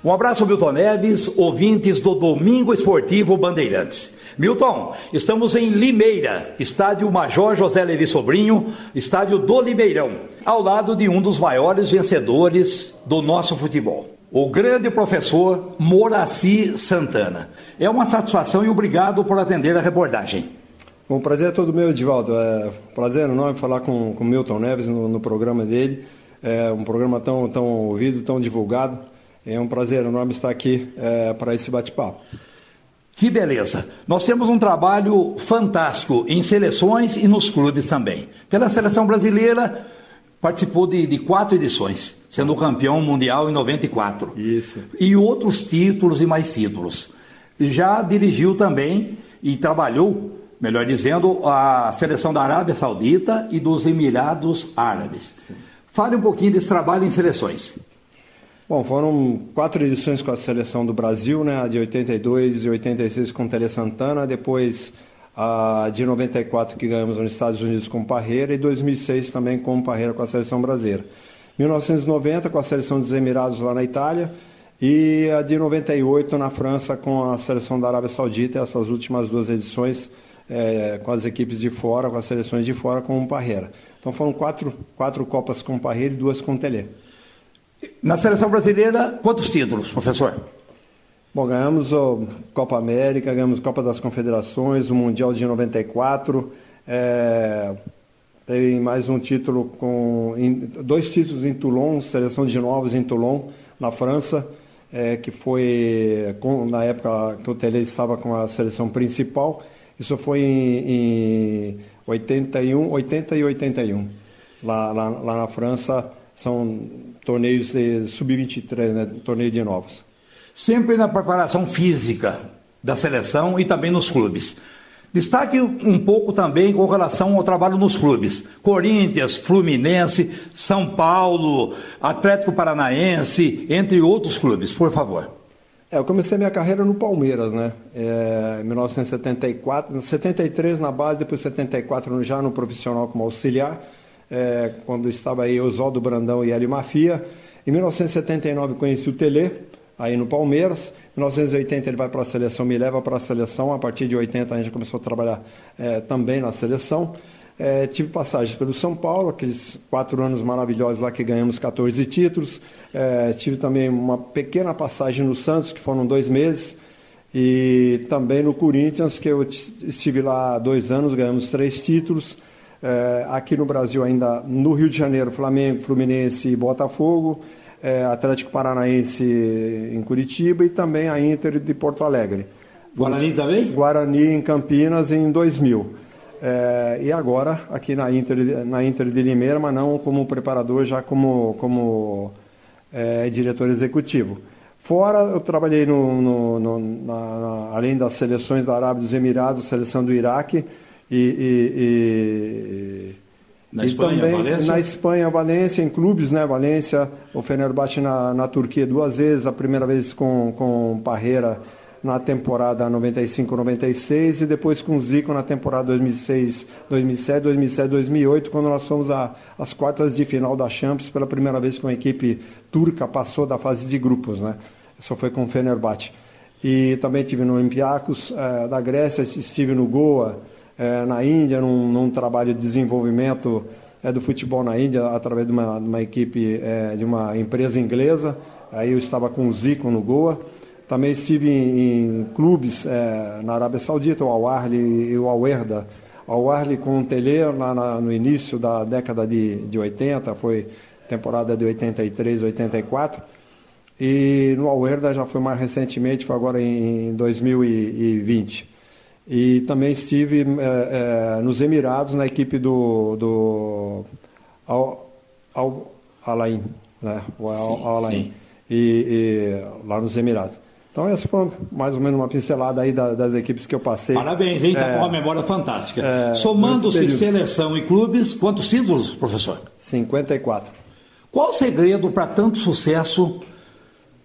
Um abraço, Milton Neves, ouvintes do Domingo Esportivo Bandeirantes. Milton, estamos em Limeira, estádio Major José Levi Sobrinho, estádio do Limeirão, ao lado de um dos maiores vencedores do nosso futebol, o grande professor Moraci Santana. É uma satisfação e obrigado por atender a reportagem. Bom, o prazer é todo meu, Edivaldo. É um prazer enorme falar com o Milton Neves no programa dele. É um programa tão ouvido, tão divulgado. É um prazer enorme estar aqui para esse bate-papo. Que beleza! Nós temos um trabalho fantástico em seleções e nos clubes também. Pela seleção brasileira, participou de 4 edições, sendo campeão mundial em 94. Isso. E outros títulos e mais títulos. Já dirigiu também e trabalhou, melhor dizendo, a seleção da Arábia Saudita e dos Emirados Árabes. Sim. Fale um pouquinho desse trabalho em seleções. Bom, foram 4 edições com a seleção do Brasil, né? A de 82 e 86 com o Tele Santana, depois a de 94 que ganhamos nos Estados Unidos com o Parreira e 2006 também com o Parreira com a seleção brasileira. 1990 com a seleção dos Emirados lá na Itália e a de 98 na França com a seleção da Arábia Saudita, essas últimas 2 edições com as equipes de fora, com as seleções de fora com o Parreira. Então foram 4 Copas com o Parreira e 2 com o Tele. Na seleção brasileira, quantos títulos, professor? Bom, ganhamos a Copa América, ganhamos a Copa das Confederações, o Mundial de 94, tem mais um título 2 títulos em Toulon, seleção de novos em Toulon, na França, que foi na época que o Tele estava com a seleção principal. Isso foi em 80 e 81. Lá na França são torneios de sub-23, né? Torneio de novos. Sempre na preparação física da seleção e também nos clubes. Destaque um pouco também com relação ao trabalho nos clubes. Corinthians, Fluminense, São Paulo, Atlético Paranaense, entre outros clubes, por favor. Eu comecei minha carreira no Palmeiras, né? Em 1974, 73 na base, depois 74 já no profissional como auxiliar. Quando estava aí Oswaldo Brandão e Hélio Mafia. Em 1979 conheci o Tele, aí no Palmeiras. Em 1980 ele vai para a seleção, me leva para a seleção. A partir de 80 a gente começou a trabalhar também na seleção. Tive passagens pelo São Paulo, aqueles 4 anos maravilhosos lá que ganhamos 14 títulos. Tive também uma pequena passagem no Santos, que foram 2 meses. E também no Corinthians, que eu estive lá 2 anos, ganhamos 3 títulos. Aqui no Brasil ainda, no Rio de Janeiro, Flamengo, Fluminense e Botafogo, Atlético Paranaense em Curitiba e também a Inter de Porto Alegre. Guarani também? Guarani em Campinas em 2000. E agora aqui na Inter de Limeira, mas não como preparador, já como diretor executivo. Fora, eu trabalhei além das seleções da Arábia dos Emirados, seleção do Iraque, na Espanha, também Valência? Na Espanha, Valência, em clubes, né? Valência, o Fenerbahçe na Turquia 2 vezes, a primeira vez com Parreira na temporada 95-96 e depois com Zico na temporada 2006, 2007, 2007, 2008, quando nós fomos às quartas de final da Champions, pela primeira vez que uma equipe turca passou da fase de grupos, né? Isso foi com o Fenerbahçe. E também estive no Olympiacos da Grécia, estive no Goa, na Índia, num trabalho de desenvolvimento do futebol na Índia, através de uma equipe, de uma empresa inglesa. Aí eu estava com o Zico no Goa. Também estive em clubes na Arábia Saudita, o Al-Ahly e o Al-Werda. Al-Ahly com o Tele lá no início da década de 80, foi temporada de 83, 84. E no Al-Werda já foi mais recentemente, foi agora em 2020. E também estive nos Emirados, na equipe do Al-Ain, né? O Al-Ain, e lá nos Emirados. Então essa foi mais ou menos uma pincelada aí das equipes que eu passei. Parabéns, hein? Está com uma memória fantástica. Somando-se seleção e clubes, quantos títulos, professor? 54. Qual o segredo para tanto sucesso?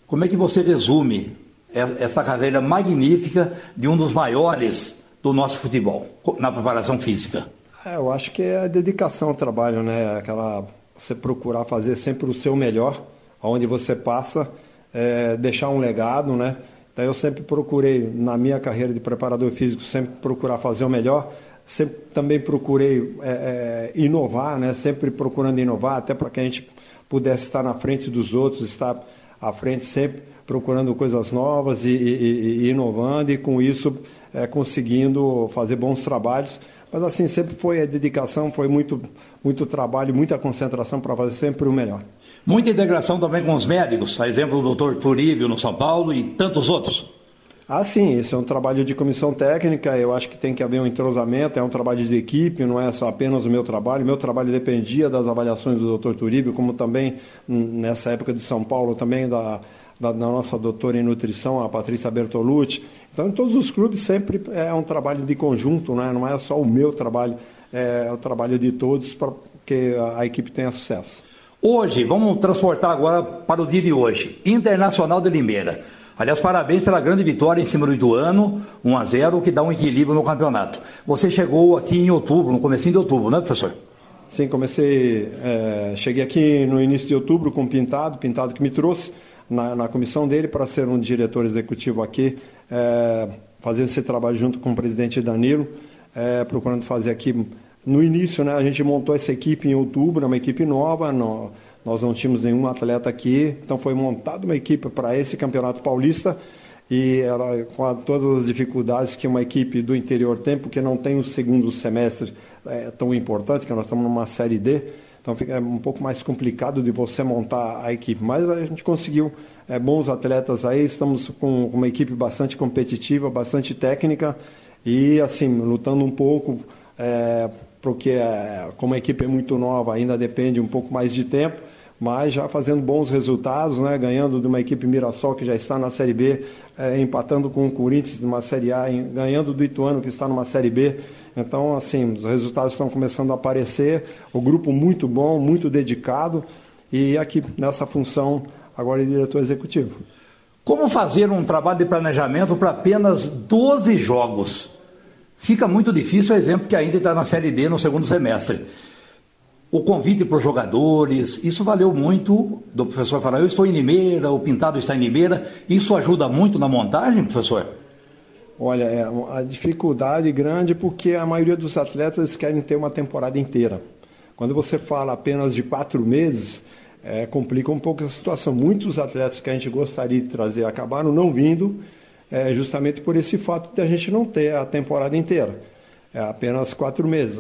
Como é que você resume essa carreira magnífica de um dos maiores do nosso futebol, na preparação física? Eu acho que é a dedicação ao trabalho, né? Você procurar fazer sempre o seu melhor, onde você passa, deixar um legado, né? Então eu sempre procurei, na minha carreira de preparador físico, sempre procurar fazer o melhor, sempre também procurei inovar, né? Sempre procurando inovar, até para que a gente pudesse estar na frente dos outros, estar à frente sempre procurando coisas novas e inovando, e com isso conseguindo fazer bons trabalhos. Mas assim, sempre foi a dedicação, foi muito, muito trabalho, muita concentração para fazer sempre o melhor. Muita integração também com os médicos, a exemplo do Dr. Turíbio no São Paulo e tantos outros. Ah, sim, esse é um trabalho de comissão técnica, eu acho que tem que haver um entrosamento, é um trabalho de equipe, não é só apenas o meu trabalho dependia das avaliações do Dr. Turíbio, como também nessa época de São Paulo, também da nossa doutora em nutrição, a Patrícia Bertolucci. Então, em todos os clubes sempre é um trabalho de conjunto, né? Não é só o meu trabalho, é o trabalho de todos para que a equipe tenha sucesso. Hoje, vamos transportar agora para o dia de hoje, Internacional de Limeira. Aliás, parabéns pela grande vitória em cima do Ituano, 1-0, que dá um equilíbrio no campeonato. Você chegou aqui em outubro, no comecinho de outubro, né, professor? Sim, cheguei aqui no início de outubro com o Pintado que me trouxe na comissão dele para ser um diretor executivo aqui, fazendo esse trabalho junto com o presidente Danilo, procurando fazer aqui. No início, né, a gente montou essa equipe em outubro, uma equipe nova, nós não tínhamos nenhum atleta aqui, então foi montada uma equipe para esse Campeonato Paulista, e ela, com todas as dificuldades que uma equipe do interior tem, porque não tem o segundo semestre tão importante, que nós estamos numa Série D, então fica um pouco mais complicado de você montar a equipe, mas a gente conseguiu bons atletas aí, estamos com uma equipe bastante competitiva, bastante técnica, e assim, lutando um pouco, porque como a equipe é muito nova, ainda depende um pouco mais de tempo, mas já fazendo bons resultados, né? Ganhando de uma equipe Mirassol que já está na Série B, empatando com o Corinthians numa Série A, ganhando do Ituano que está numa Série B. Então, assim, os resultados estão começando a aparecer, o grupo muito bom, muito dedicado, e aqui nessa função agora de diretor executivo. Como fazer um trabalho de planejamento para apenas 12 jogos? Fica muito difícil, o exemplo que ainda está na Série D no segundo semestre. O convite para os jogadores, isso valeu muito do professor falar, eu estou em Limeira, o Pintado está em Limeira, isso ajuda muito na montagem, professor? Olha, a dificuldade grande porque a maioria dos atletas querem ter uma temporada inteira. Quando você fala apenas de 4 meses, complica um pouco a situação. Muitos atletas que a gente gostaria de trazer acabaram não vindo, justamente por esse fato de a gente não ter a temporada inteira. Apenas 4 meses.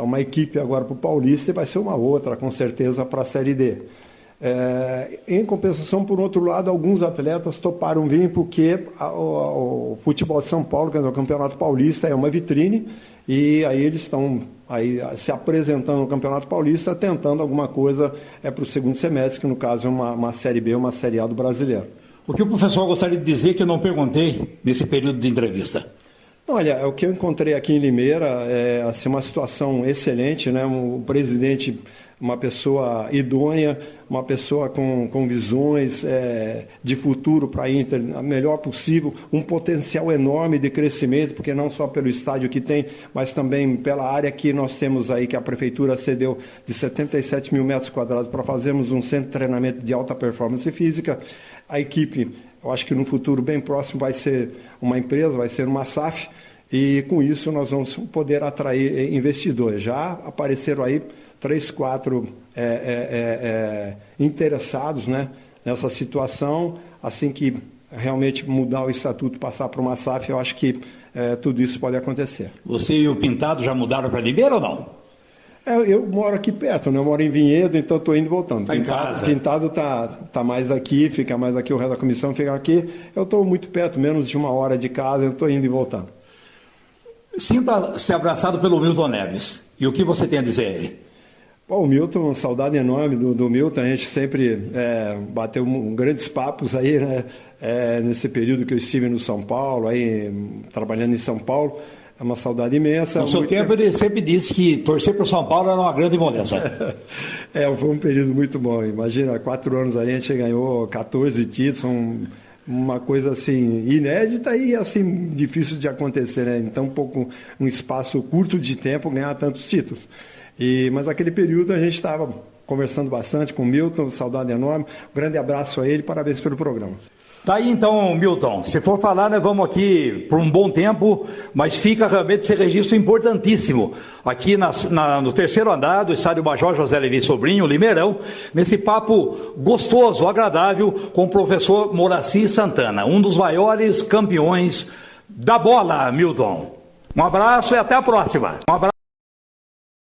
Uma equipe agora para o Paulista e vai ser uma outra, com certeza, para a Série D. Em compensação, por outro lado, alguns atletas toparam vir porque o futebol de São Paulo, que é o Campeonato Paulista, é uma vitrine, e aí eles estão se apresentando no Campeonato Paulista, tentando alguma coisa para o segundo semestre, que no caso é uma Série B, uma Série A do Brasileiro. O que o professor gostaria de dizer que eu não perguntei nesse período de entrevista? Olha, o que eu encontrei aqui em Limeira é assim, uma situação excelente, né? O presidente, uma pessoa idônea, uma pessoa com visões de futuro para a Inter, a melhor possível, um potencial enorme de crescimento, porque não só pelo estádio que tem, mas também pela área que nós temos aí, que a prefeitura cedeu de 77 mil metros quadrados para fazermos um centro de treinamento de alta performance física. A equipe, eu acho que no futuro bem próximo vai ser uma empresa, vai ser uma SAF, e com isso nós vamos poder atrair investidores. Já apareceram aí 3, 4 interessados, né, nessa situação. Assim que realmente mudar o estatuto, passar para uma SAF, eu acho que tudo isso pode acontecer. Você e o Pintado já mudaram para Limeira ou não? Eu moro aqui perto, né? Eu moro em Vinhedo, então estou indo e voltando. Está em casa. Pintado tá mais aqui, fica mais aqui, o resto da comissão fica aqui. Eu estou muito perto, menos de 1 hora de casa, eu estou indo e voltando. Sinta-se abraçado pelo Milton Neves. E o que você tem a dizer a ele? O Milton, saudade enorme do Milton, a gente sempre bateu grandes papos aí, né? Nesse período que eu estive no São Paulo, aí, trabalhando em São Paulo. É uma saudade imensa. No seu tempo ele sempre disse que torcer para o São Paulo era uma grande moleza. Foi um período muito bom. Imagina, 4 anos ali a gente ganhou 14 títulos, uma coisa assim inédita e assim difícil de acontecer, né? Então um espaço curto de tempo ganhar tantos títulos. Mas aquele período a gente estava conversando bastante com o Milton, saudade enorme. Um grande abraço a ele, parabéns pelo programa. Tá aí então, Milton, se for falar, nós vamos aqui por um bom tempo, mas fica realmente esse registro importantíssimo aqui no terceiro andar do estádio Major José Levi Sobrinho, Limeirão, nesse papo gostoso, agradável com o professor Moraci Santana, um dos maiores campeões da bola, Milton. Um abraço e até a próxima. Um abraço.